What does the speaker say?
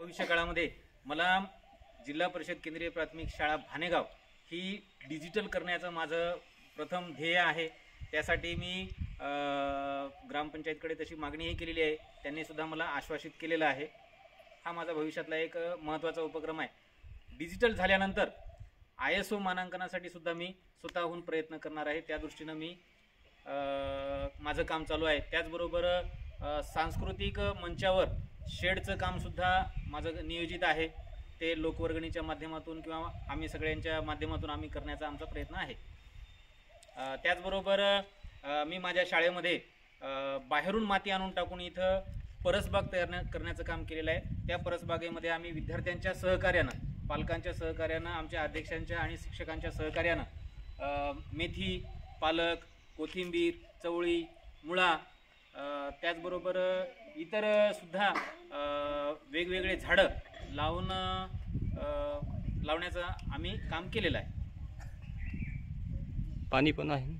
भविष्य काळामध्ये मला जिल्हा परिषद केंद्रीय प्राथमिक शाळा भानेगाव ही डिजिटल करण्याचं माझं प्रथम ध्येय आहे। त्यासाठी मी ग्रामपंचायतकडे तशी मागणीही केलेली आहे, त्यांनी सुद्धा मला आश्वासित केलेलं आहे। हा माझा भविष्यातला एक महत्त्वाचा उपक्रम आहे। डिजिटल झाल्यानंतर ISO मानांकनासाठी सुद्धा मी स्वतःहून प्रयत्न करणार आहे। त्या दृष्टीने मी माझं काम चालू आहे। त्याचबरोबर सांस्कृतिक मंचावर शेडचं काम सुद्धा माझं नियोजित आहे। ते लोकवर्गणीच्या माध्यमातून किंवा आम्ही सगळ्यांच्या माध्यमातून आम्ही करण्याचा आमचा प्रयत्न आहे। त्याचबरोबर मी माझ्या शाळेमध्ये बाहेरून माती आणून टाकून इथं परसबाग तयार करण्याचं काम केलेलं आहे। त्या परसबागेमध्ये आम्ही विद्यार्थ्यांच्या सहकार्यानं, पालकांच्या सहकार्यानं, आमच्या अध्यक्षांच्या आणि शिक्षकांच्या सहकार्यानं मेथी, पालक, कोथिंबीर, चवळी, मुळा, त्याचबरोबर इतर सुद्धा वेगवेगळे झाडं लावण्याचं आम्ही काम केलेलं आहे। पाणी पण आहे।